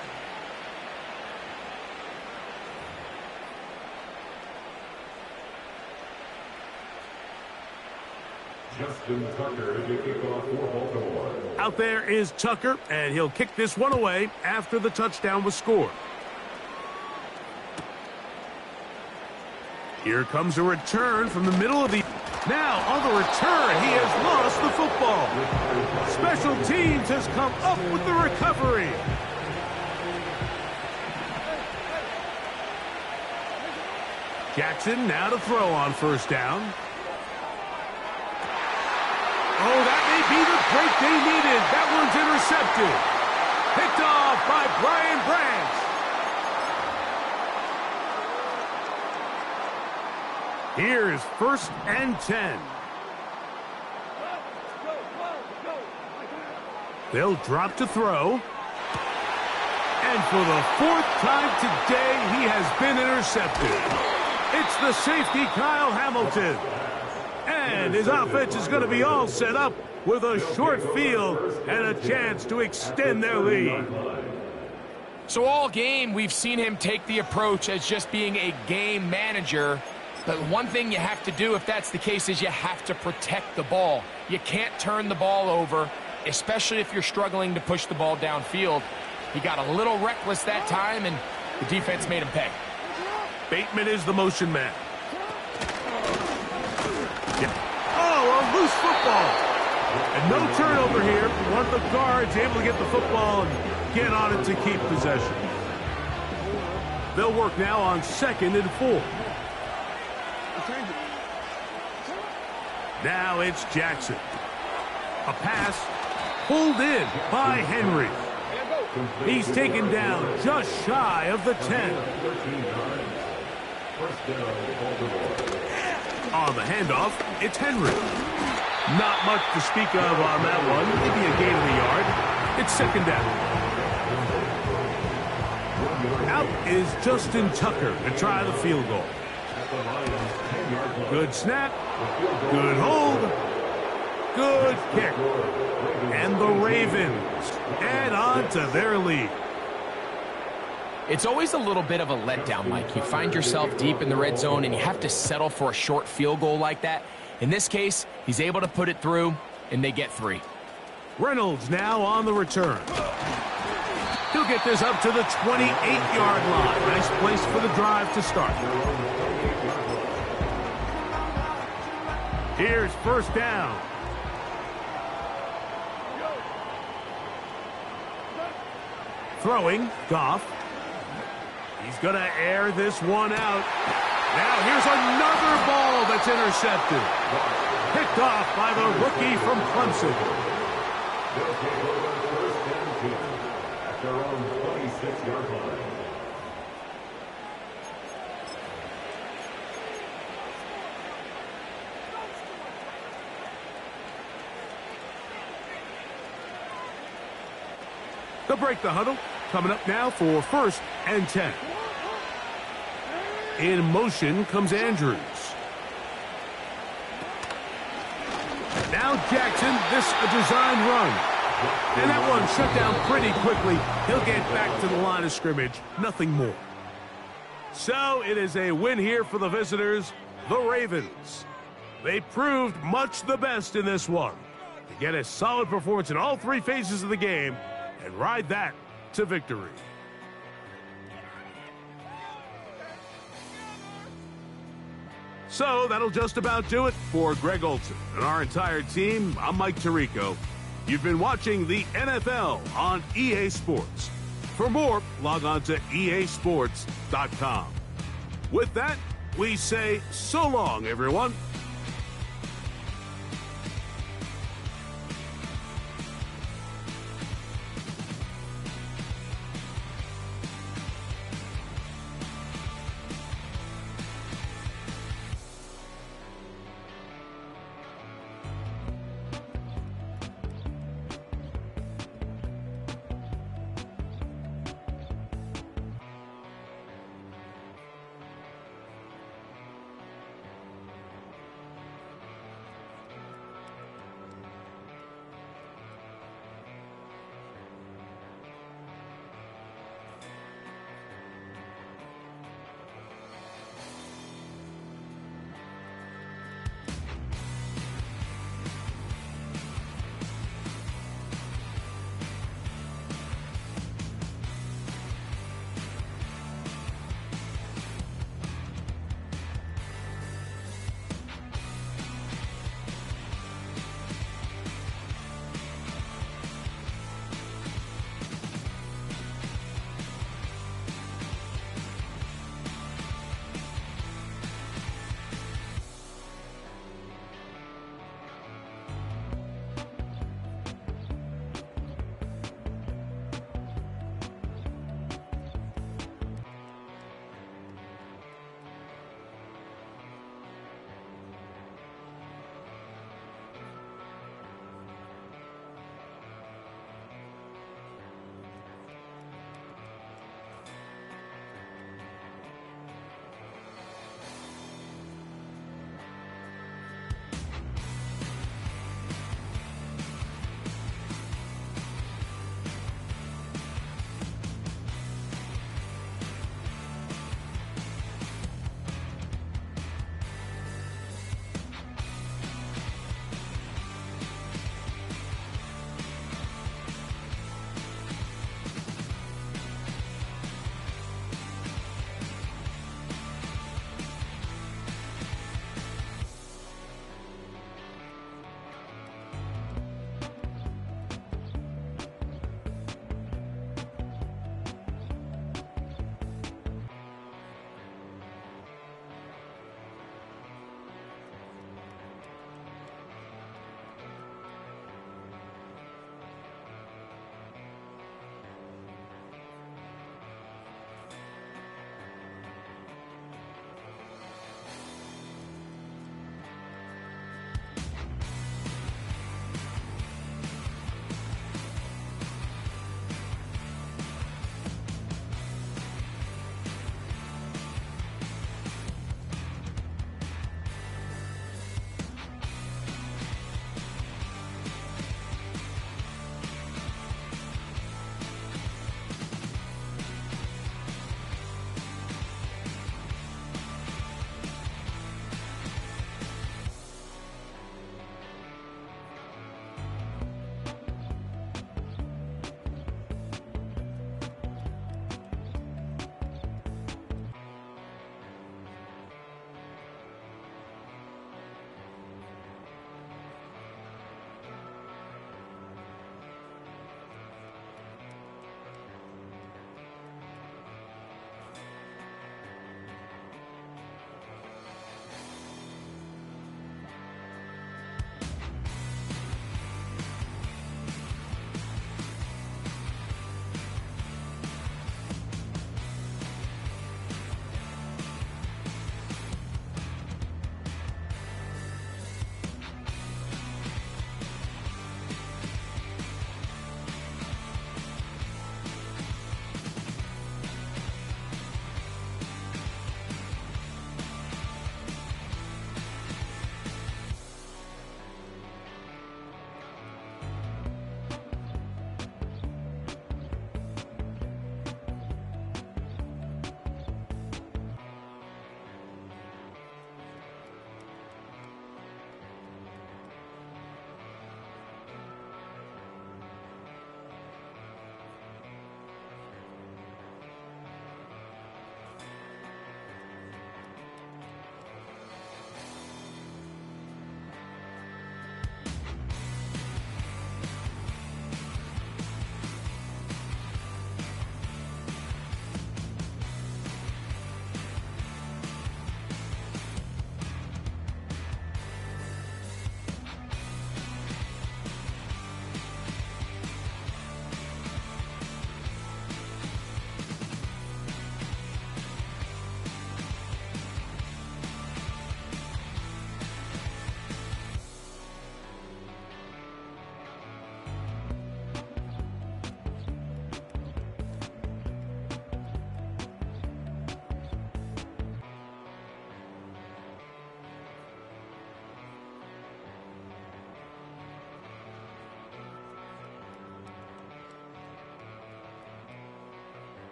Justin Tucker to kick off for Baltimore. Out there is Tucker, and he'll kick this one away after the touchdown was scored. Here comes a return from the middle of the... Now, on the return, he has lost the football. Special Teams has come up with the recovery. Jackson now to throw on first down. Oh, that may be the break they needed. That one's intercepted. Picked off by Brian Branch. Here's 1st and 10. They'll drop to throw. And for the 4th time today, he has been intercepted. It's the safety, Kyle Hamilton. And his offense is going to be all set up with a short field and a chance to extend their lead. So all game, we've seen him take the approach as just being a game manager. But one thing you have to do if that's the case is you have to protect the ball. You can't turn the ball over, especially if you're struggling to push the ball downfield. He got a little reckless that time, and the defense made him pay. Bateman is the motion man. Oh, a loose football. And no turnover here. One of the guards able to get the football and get on it to keep possession. They'll work now on 2nd and 4. Now it's Jackson. A pass pulled in by Henry. He's taken down just shy of the 10. On the handoff, it's Henry. Not much to speak of on that one. Maybe a gain of the yard. It's 2nd down. Out is Justin Tucker to try the field goal. Good snap. Good hold. Good kick. And the Ravens add on to their lead. It's always a little bit of a letdown, Mike. You find yourself deep in the red zone and you have to settle for a short field goal like that. In this case, he's able to put it through, and they get 3. Reynolds now on the return. He'll get this up to the 28-yard line. Nice place for the drive to start. Here's 1st down. Throwing, Goff. He's going to air this one out. Now here's another ball that's intercepted. Picked off by the rookie from Clemson. They'll take over 1st and 10 at their own 26-yard line. They'll break the huddle. Coming up now for 1st and 10. In motion comes Andrews. Now Jackson, this a design run. And that one shut down pretty quickly. He'll get back to the line of scrimmage. Nothing more. So it is a win here for the visitors, the Ravens. They proved much the best in this one. To get a solid performance in all 3 phases of the game and ride that to victory. So that'll just about do it for Greg Olson and our entire team. I'm Mike Tirico. You've been watching the NFL on EA Sports. For more, log on to easports.com. With that, we say so long, everyone.